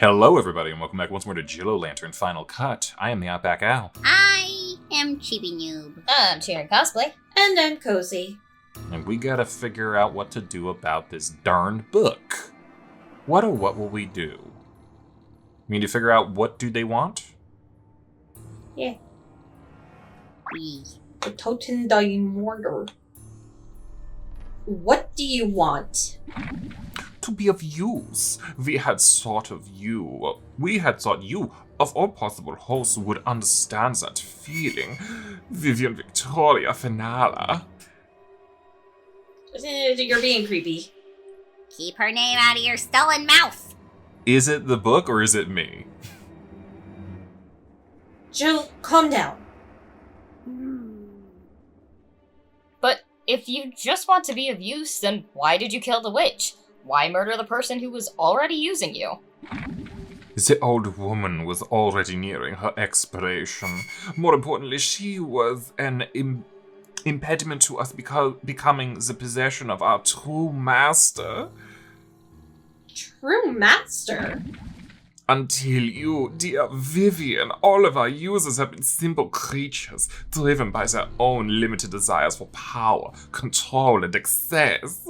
Hello, everybody, and welcome back once more to Jillo Lantern Final Cut. I am TheOutbackAl. I am Chibi Noob. I'm CheerandCosplay. And I'm Kozi. And we gotta figure out what to do about this darned book. What will we do? We need to figure out what do they want? Yeah. We. The Toten die Mortar. What do you want? To be of use. We had thought you, of all possible hosts, would understand that feeling. Vivian Victoria Finala. You're being creepy. Keep her name out of your stolen mouth. Is it the book or is it me? Jill, calm down. But if you just want to be of use, then why did you kill the witch? Why murder the person who was already using you? The old woman was already nearing her expiration. More importantly, she was an impediment to us becoming the possession of our true master. True master? Until you, dear Vivian, all of our users have been simple creatures, driven by their own limited desires for power, control, and excess.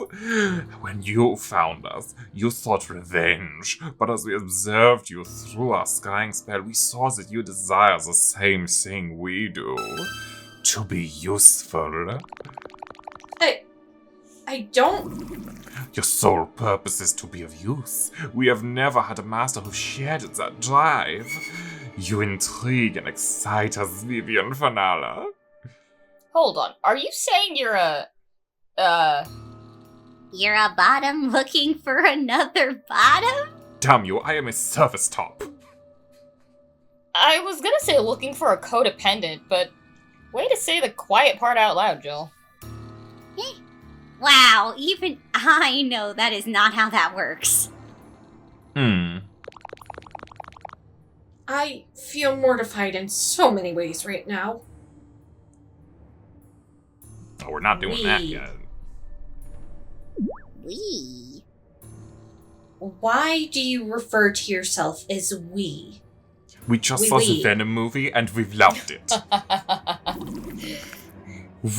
When you found us, you sought revenge, but as we observed you through our scrying spell, we saw that you desire the same thing we do. To be useful. I don't... Your sole purpose is to be of use. We have never had a master who shared that drive. You intrigue and excite us, Vivian Fanala. Hold on, are you saying you're You're a bottom looking for another bottom? Damn you, I am a service top. I was gonna say looking for a codependent, but way to say the quiet part out loud, Jill. Wow, even I know that is not how that works. I feel mortified in so many ways right now. Oh, we're not doing that yet. We. Why do you refer to yourself as we? We just saw the Venom movie and we've loved it.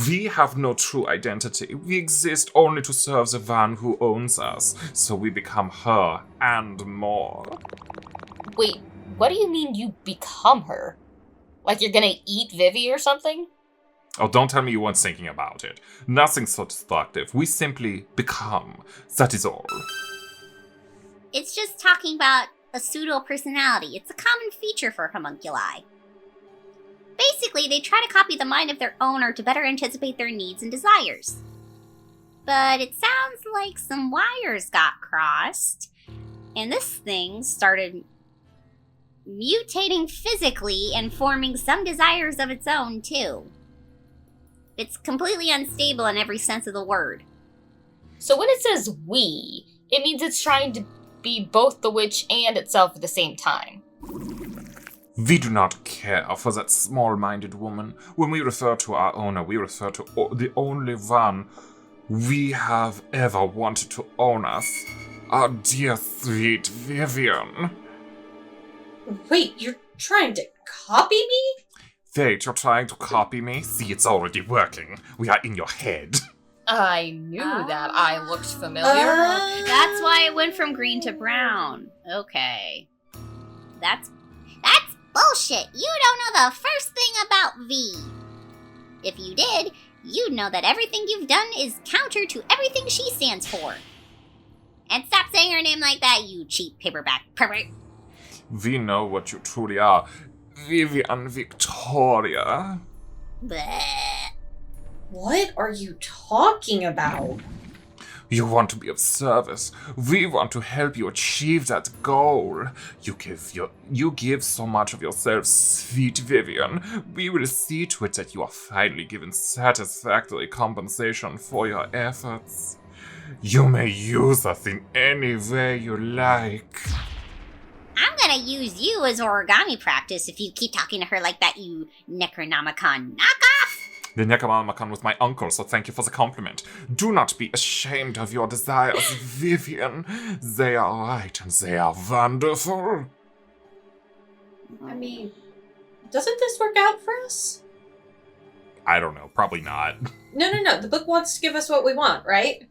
We have no true identity. We exist only to serve the one who owns us, so we become her and more. Wait, what do you mean you become her? Like you're gonna eat Vivi or something? Oh, don't tell me you weren't thinking about it. Nothing so destructive. We simply become. That is all. It's just talking about a pseudo-personality. It's a common feature for homunculi. Basically, they try to copy the mind of their owner to better anticipate their needs and desires. But it sounds like some wires got crossed, and this thing started mutating physically and forming some desires of its own, too. It's completely unstable in every sense of the word. So when it says we, it means it's trying to be both the witch and itself at the same time. We do not care for that small-minded woman. When we refer to our owner, we refer to the only one we have ever wanted to own us. Our dear, sweet Vivian. Wait, you're trying to copy me? Wait, you're trying to copy me? See, it's already working. We are in your head. I knew that I looked familiar. That's why it went from green to brown. Okay. That's bullshit. You don't know the first thing about V. If you did, you'd know that everything you've done is counter to everything she stands for. And stop saying her name like that, you cheap paperback pervert. We know what you truly are. Vivian Victoria. Bleh. What are you talking about? You want to be of service. We want to help you achieve that goal. You give so much of yourself, sweet Vivian. We will see to it that you are finally given satisfactory compensation for your efforts. You may use us in any way you like. I'm gonna use you as origami practice if you keep talking to her like that, you Necronomicon knockoff. The Necronomicon was my uncle, so thank you for the compliment. Do not be ashamed of your desires, Vivian. They are right and they are wonderful. I mean, doesn't this work out for us? I don't know, probably not. No. The book wants to give us what we want, right?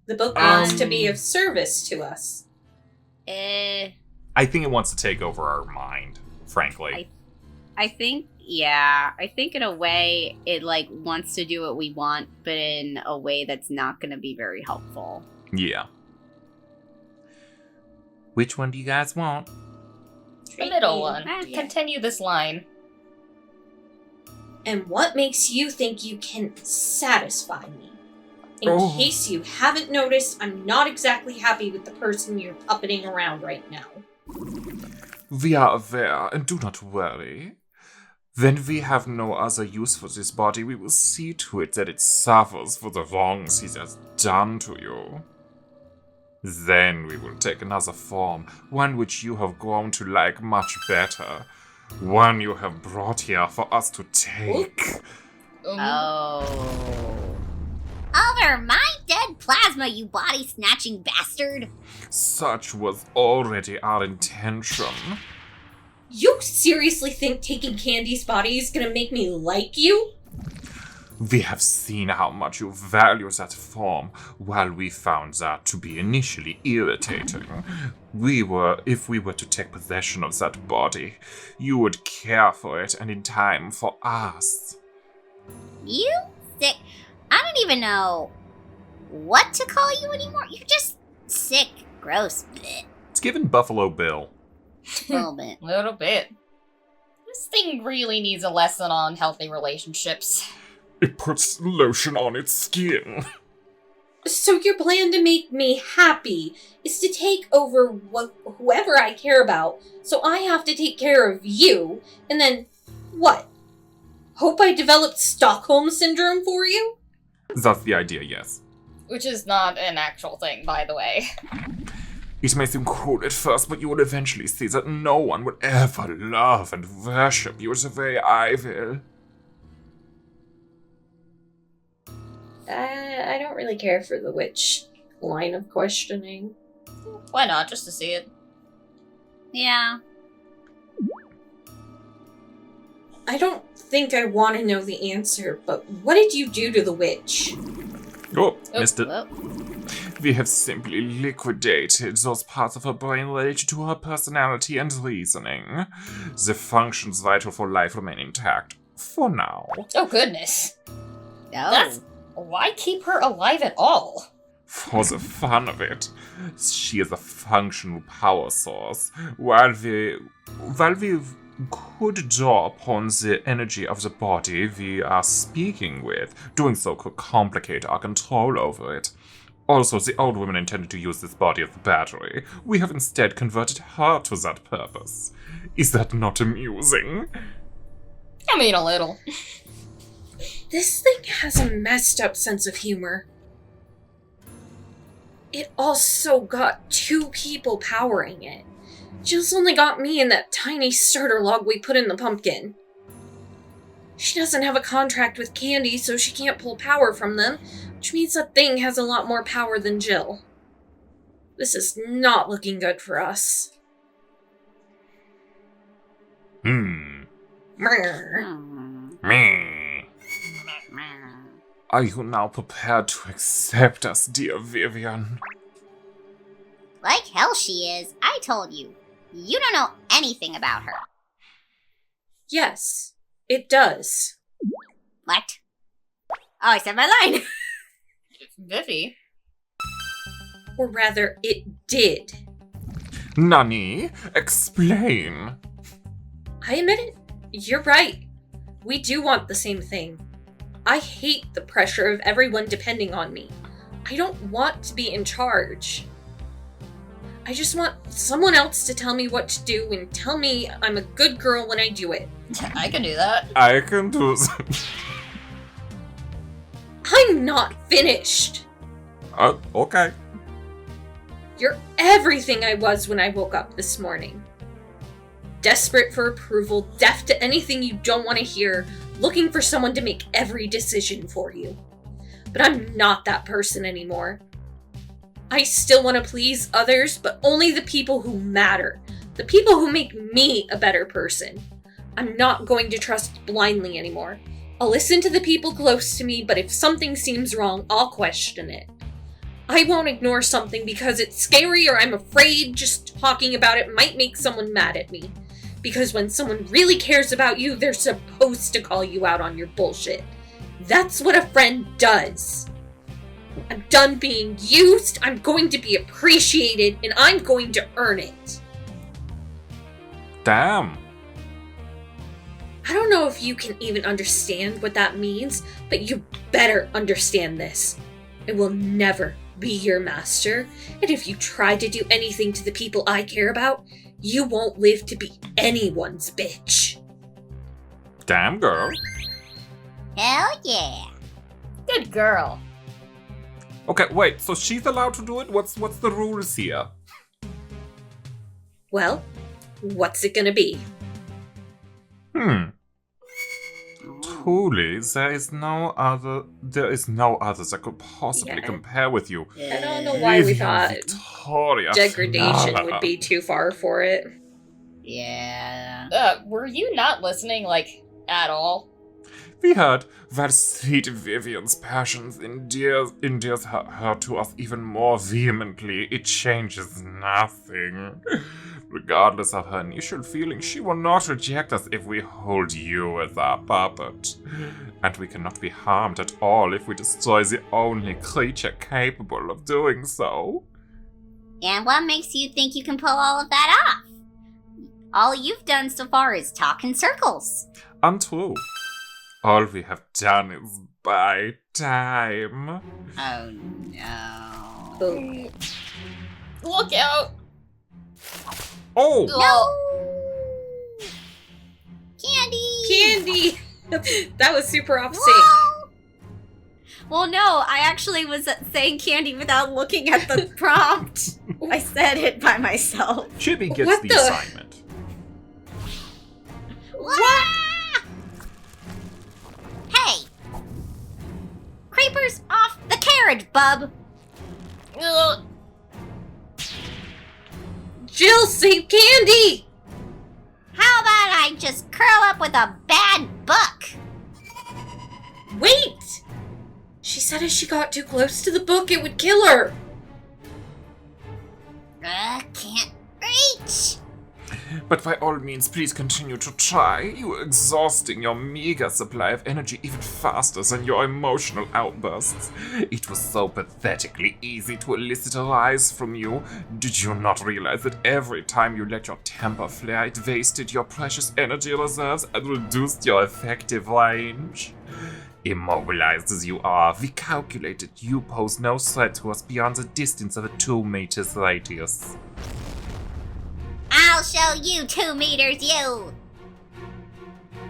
The book wants to be of service to us. I think it wants to take over our mind, frankly. I think in a way it wants to do what we want, but in a way that's not going to be very helpful. Yeah. Which one do you guys want? The middle one. Yeah. Continue this line. And what makes you think you can satisfy me? In case you haven't noticed, I'm not exactly happy with the person you're puppeting around right now. We are aware, and do not worry. When we have no other use for this body, we will see to it that it suffers for the wrongs he has done to you. Then we will take another form, one which you have grown to like much better. One you have brought here for us to take. Oh. Over my dead plasma, you body-snatching bastard! Such was already our intention. You seriously think taking Candy's body is gonna make me like you? We have seen how much you value that form, while we found that to be initially irritating. If we were to take possession of that body, you would care for it and in time for us. You sick. I don't even know what to call you anymore. You're just sick, gross. Blech. It's given Buffalo Bill. A little bit. Little bit. This thing really needs a lesson on healthy relationships. It puts lotion on its skin. So your plan to make me happy is to take over whoever I care about, so I have to take care of you, and then, what? Hope I developed Stockholm Syndrome for you? That's the idea, yes. Which is not an actual thing, by the way. It may seem cruel at first, but you will eventually see that no one will ever love and worship you the way I will. I don't really care for the witch line of questioning. Why not, just to see it? Yeah. I don't think I want to know the answer, but what did you do to the witch? Oh, missed it. Whoa. We have simply liquidated those parts of her brain related to her personality and reasoning. The functions vital for life remain intact. For now. Oh, goodness. Oh. Why keep her alive at all? For the fun of it. She is a functional power source. While we could draw upon the energy of the body we are speaking with, doing so could complicate our control over it. Also, the old woman intended to use this body as a battery. We have instead converted her to that purpose. Is that not amusing? I mean, a little. This thing has a messed up sense of humor. It also got 2 people powering it. Jill's only got me and that tiny starter log we put in the pumpkin. She doesn't have a contract with Candy, so she can't pull power from them, which means that thing has a lot more power than Jill. This is not looking good for us. Are you now prepared to accept us, dear Vivian? Like hell she is. I told you. You don't know anything about her. Yes, it does. What? Oh, I said my line. Vivi. Or rather, it did. Nani, explain. I admit it. You're right. We do want the same thing. I hate the pressure of everyone depending on me. I don't want to be in charge. I just want someone else to tell me what to do and tell me I'm a good girl when I do it. I can do that. I can do that. I'm not finished. Okay. You're everything I was when I woke up this morning. Desperate for approval, deaf to anything you don't want to hear, looking for someone to make every decision for you. But I'm not that person anymore. I still want to please others, but only the people who matter. The people who make me a better person. I'm not going to trust blindly anymore. I'll listen to the people close to me, but if something seems wrong, I'll question it. I won't ignore something because it's scary or I'm afraid just talking about it might make someone mad at me. Because when someone really cares about you, they're supposed to call you out on your bullshit. That's what a friend does. I'm done being used, I'm going to be appreciated, and I'm going to earn it. Damn. I don't know if you can even understand what that means, but you better understand this. I will never be your master, and if you try to do anything to the people I care about, you won't live to be anyone's bitch. Damn, girl. Hell yeah. Good girl. Okay, wait, so she's allowed to do it? What's the rules here? Well, what's it gonna be? Truly, there is no other that could possibly Yeah. compare with you. I don't know why we Vivian thought Victoria degradation Fla. would be too far for it. Yeah. Were you not listening, at all? We heard that sweet Vivian's passions endears her to us even more vehemently. It changes nothing. Regardless of her initial feelings, she will not reject us if we hold you as our puppet. And we cannot be harmed at all if we destroy the only creature capable of doing so. And what makes you think you can pull all of that off? All you've done so far is talk in circles. Untrue. All we have done is buy time. Oh no. Oh. Look out! Oh! No! Candy! Candy! That was super off sync. Whoa! Well, no, I actually was saying candy without looking at the prompt. I said it by myself. Chibi gets What the the- assignment. What? Hey! Creepers off the carriage, bub! Ugh. Jill, save Candy! How about I just curl up with a bad book? Wait! She said if she got too close to the book, it would kill her. Can't reach. But by all means, please continue to try. You are exhausting your meager supply of energy even faster than your emotional outbursts. It was so pathetically easy to elicit a rise from you. Did you not realize that every time you let your temper flare, it wasted your precious energy reserves and reduced your effective range? Immobilized as you are, we calculated you pose no threat to us beyond the distance of a 2 meters radius. I'll show you 2 meters, you!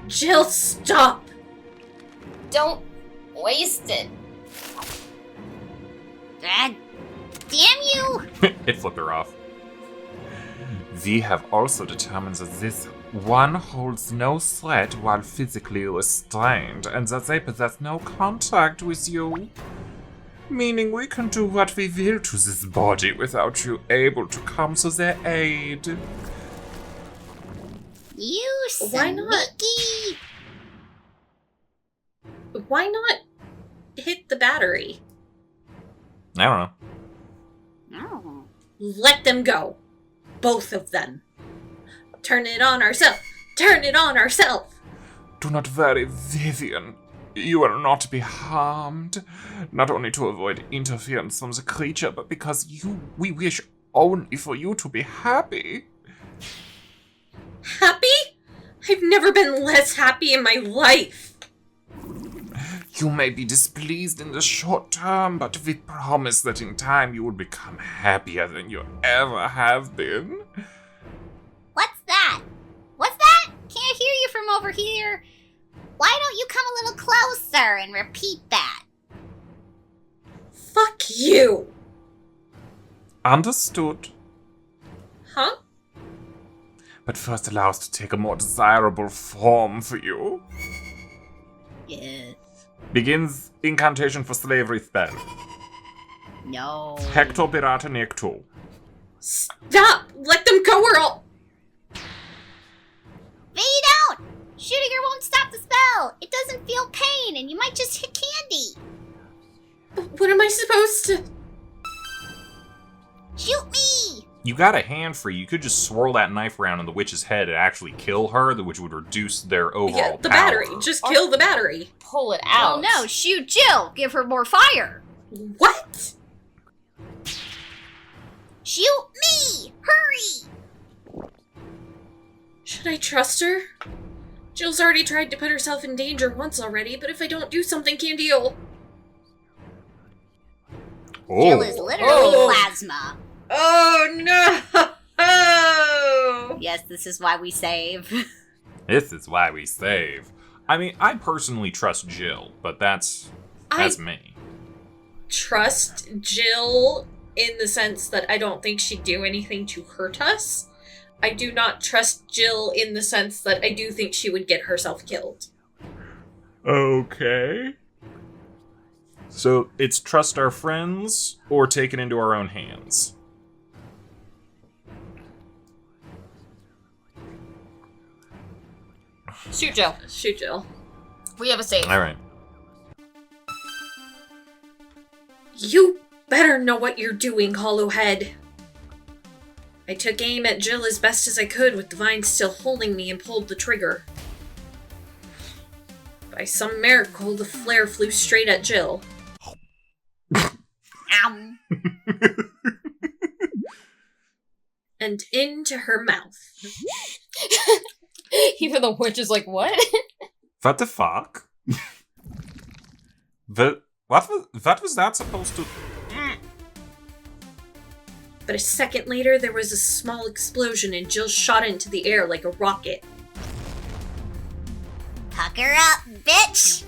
Jill, stop! Don't waste it. Damn you! It flipped her off. We have also determined that this one holds no threat while physically restrained, and that they possess no contact with you. Meaning we can do what we will to this body without you able to come to their aid. You Why not? sneaky! Why not hit the battery? I don't know. Oh. Let them go. Both of them. Turn it on ourselves. Turn it on ourselves. Do not worry, Vivian. You will not be harmed. Not only to avoid interference from the creature, but because we wish only for you to be happy. Happy? I've never been less happy in my life. You may be displeased in the short term, but we promise that in time you will become happier than you ever have been. What's that? What's that? Can't hear you from over here. Why don't you come a little closer and repeat that? Fuck you. Understood. Huh? But first allow us to take a more desirable form for you. Yeah. Begins incantation for slavery spell. No. Hector pirata necto. Stop! Let them go or I'll... V, don't! Shooting her won't stop the spell. It doesn't feel pain, and you might just hit Candy. What am I supposed to... Shoot me! You got a hand free. You could just swirl that knife around in the witch's head and actually kill her, which would reduce their overall the power. battery. Just kill the battery. Pull it out. Oh no, shoot Jill. Give her more fire. What? Shoot me! Hurry! Should I trust her? Jill's already tried to put herself in danger once already, but if I don't do something, Candy'll... Jill is literally Oh. plasma. Oh no! Oh! Yes, this is why we save. This is why we save. I mean, I personally trust Jill, but that's me. Trust Jill in the sense that I don't think she'd do anything to hurt us. I do not trust Jill in the sense that I do think she would get herself killed. Okay. So, it's trust our friends, or take it into our own hands? Shoot Jill. Shoot Jill. We have a save. Alright. You better know what you're doing, Hollowhead. I took aim at Jill as best as I could with the vine still holding me and pulled the trigger. By some miracle, the flare flew straight at Jill. Ow. And into her mouth. Even the witch is like, what? What the fuck? What was that supposed to... But a second later, there was a small explosion and Jill shot into the air like a rocket. Pucker up, bitch!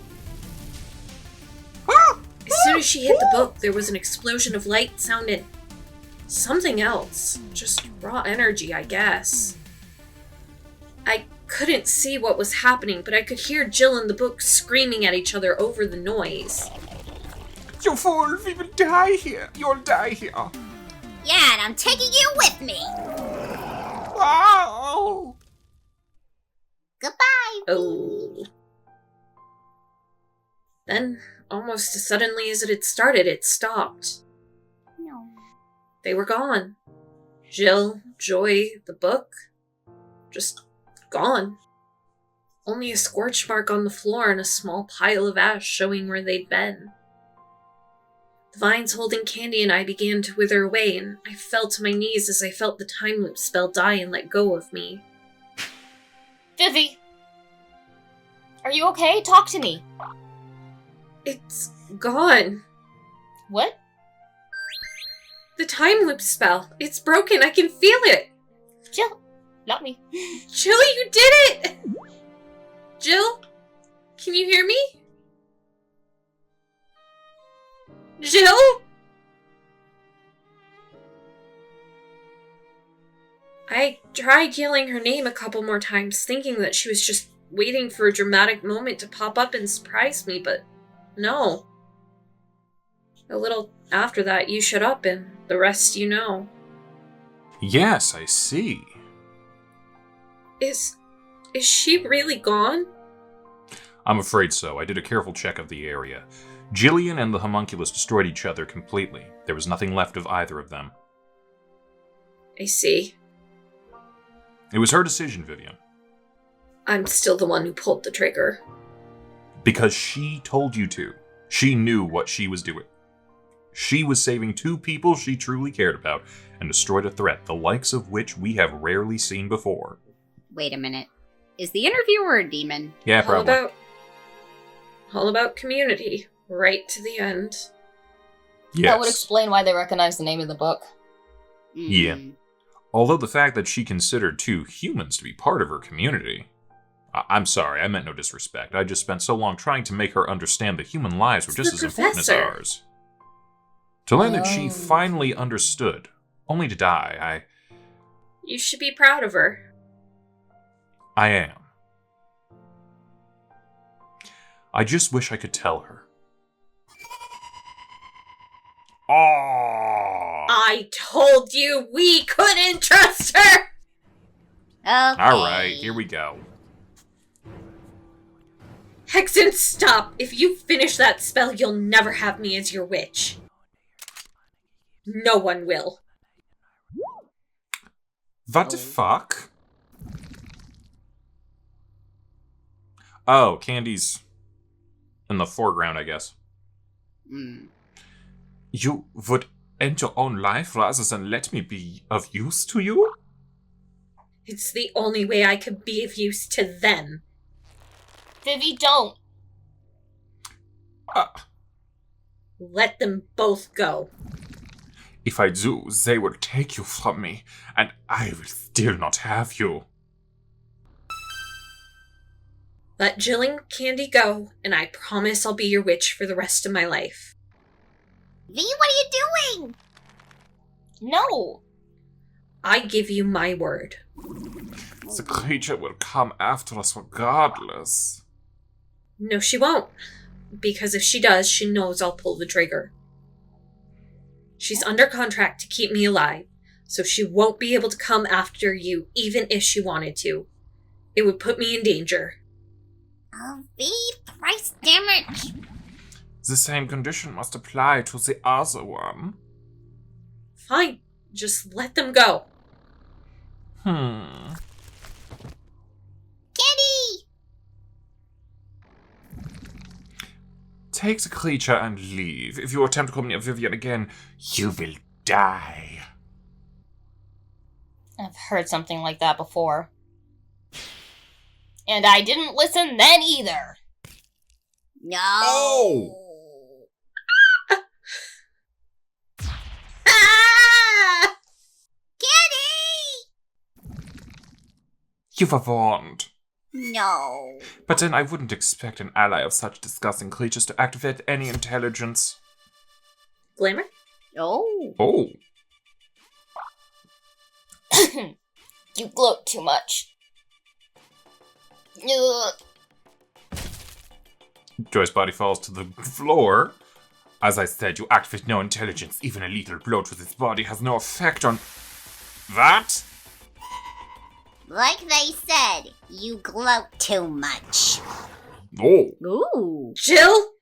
As soon as she hit the book, there was an explosion of light, sound, and something else. Just raw energy, I guess. I couldn't see what was happening, but I could hear Jill and the book screaming at each other over the noise. You fool, we will die here. You'll die here. Yeah, and I'm taking you with me. Wow. Goodbye. Oh. Then, almost as suddenly as it had started, it stopped. No. They were gone. Jill, Joy, the book, just gone. Only a scorch mark on the floor and a small pile of ash showing where they'd been. The vines holding Candy and I began to wither away, and I fell to my knees as I felt the time loop spell die and let go of me. Vivi! Are you okay? Talk to me. It's gone. What? The time loop spell. It's broken. I can feel it. Jill, not me. Jill, you did it! Jill? Can you hear me? Jill? I tried yelling her name a couple more times, thinking that she was just waiting for a dramatic moment to pop up and surprise me, but no. A little after that, you shut up, and the rest you know. Yes, I see. Is she really gone? I'm afraid so. I did a careful check of the area. Jillian and the homunculus destroyed each other completely. There was nothing left of either of them. I see. It was her decision, Vivian. I'm still the one who pulled the trigger. Because she told you to. She knew what she was doing. She was saving two people she truly cared about, and destroyed a threat the likes of which we have rarely seen before. Wait a minute. Is the interviewer a demon? Yeah, probably. All about community. Right to the end. Yes. That would explain why they recognize the name of the book. Yeah. Although the fact that she considered two humans to be part of her community... I'm sorry, I meant no disrespect. I just spent so long trying to make her understand that human lives were just as important as ours. To learn that she finally understood, only to die, You should be proud of her. I am. I just wish I could tell her. Oh. I told you we couldn't trust her! Okay. Alright, here we go. Hexen, stop! If you finish that spell, you'll never have me as your witch. No one will. What the fuck? Oh, Candy's in the foreground, I guess. You would end your own life rather than let me be of use to you? It's the only way I could be of use to them. Vivi, don't. Let them both go. If I do, they will take you from me, and I will still not have you. Let Jill and Candy go, and I promise I'll be your witch for the rest of my life. V, what are you doing? No. I give you my word. The creature will come after us regardless. No, she won't. Because if she does, she knows I'll pull the trigger. She's under contract to keep me alive, so she won't be able to come after you even if she wanted to. It would put me in danger. Oh, V, price damage. The same condition must apply to the other one. Fine, just let them go. Candy! Take the creature and leave. If you attempt to call me a Vivian again, you will die. I've heard something like that before. And I didn't listen then either. No. Oh! Ah! Candy! You were warned. No. But then I wouldn't expect an ally of such disgusting creatures to activate any intelligence. Glamour? Oh. Oh. You gloat too much. Ugh. Joy's body falls to the floor. As I said, you activate no intelligence. Even a lethal blow to this body has no effect on... That? Like they said, you gloat too much. Oh. Ooh. Jill?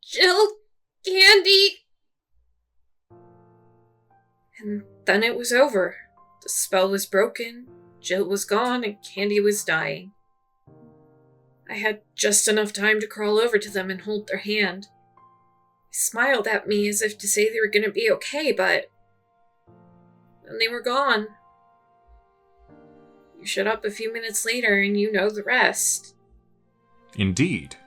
Jill? Candy? And then it was over. The spell was broken, Jill was gone, and Candy was dying. I had just enough time to crawl over to them and hold their hand. They smiled at me as if to say they were going to be okay, but then they were gone. You showed up a few minutes later and you know the rest. Indeed.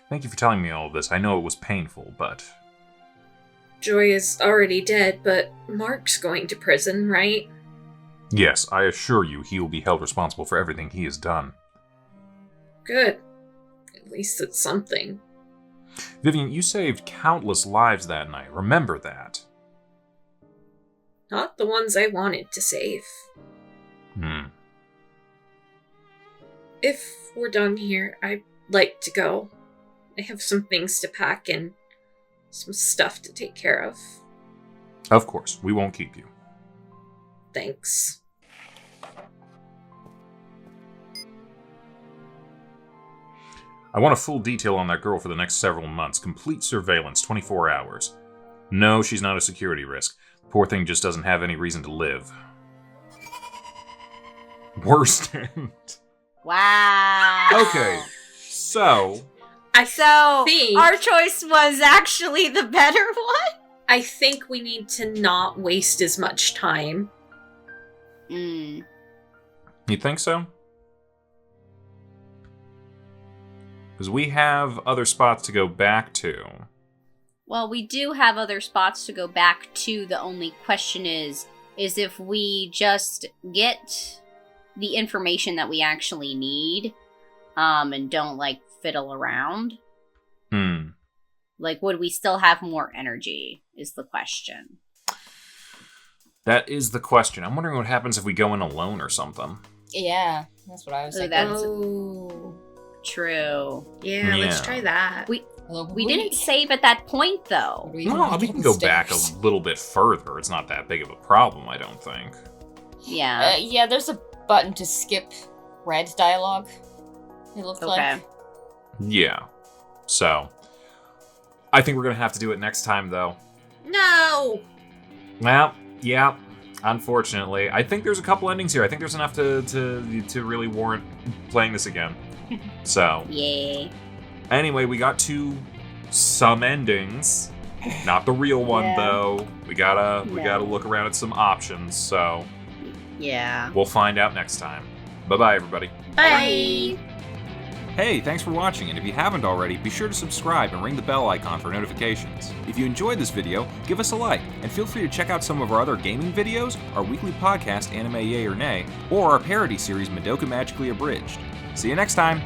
Thank you for telling me all of this. I know it was painful, but... Joy is already dead, but Mark's going to prison, right? Yes, I assure you he will be held responsible for everything he has done. Good. At least it's something. Vivian, you saved countless lives that night. Remember that. Not the ones I wanted to save. If we're done here, I'd like to go. I have some things to pack and some stuff to take care of. Of course, we won't keep you. Thanks. I want a full detail on that girl for the next several months. Complete surveillance, 24 hours. No, she's not a security risk. Poor thing just doesn't have any reason to live. Worst end. Wow. Okay, so... So, think- our choice was actually the better one? I think we need to not waste as much time. You think so? Because we have other spots to go back to. Well, we do have other spots to go back to. The only question is if we just get the information that we actually need, and don't, like, fiddle around. Like, would we still have more energy, is the question. That is the question. I'm wondering what happens if we go in alone or something. Yeah, that's what I was Ooh, thinking. that's- Oh. True. Yeah, let's Yeah. try that. We didn't save at that point, though. No, we can go back a little bit further. It's not that big of a problem, I don't think. Yeah. Yeah, there's a button to skip red dialogue. It looks like. Yeah. So, I think we're gonna have to do it next time, though. No! Well, yeah. Unfortunately, I think there's a couple endings here. I think there's enough to really warrant playing this again. So, Yay. anyway, we got some endings. Not the real one, Yeah. though. We gotta look around at some options. So, Yeah. we'll find out next time. Bye-bye, everybody. Bye! Hey, thanks for watching, and if you haven't already, be sure to subscribe and ring the bell icon for notifications. If you enjoyed this video, give us a like, and feel free to check out some of our other gaming videos, our weekly podcast, Anime Yay or Nay, or our parody series, Madoka Magically Abridged. See you next time!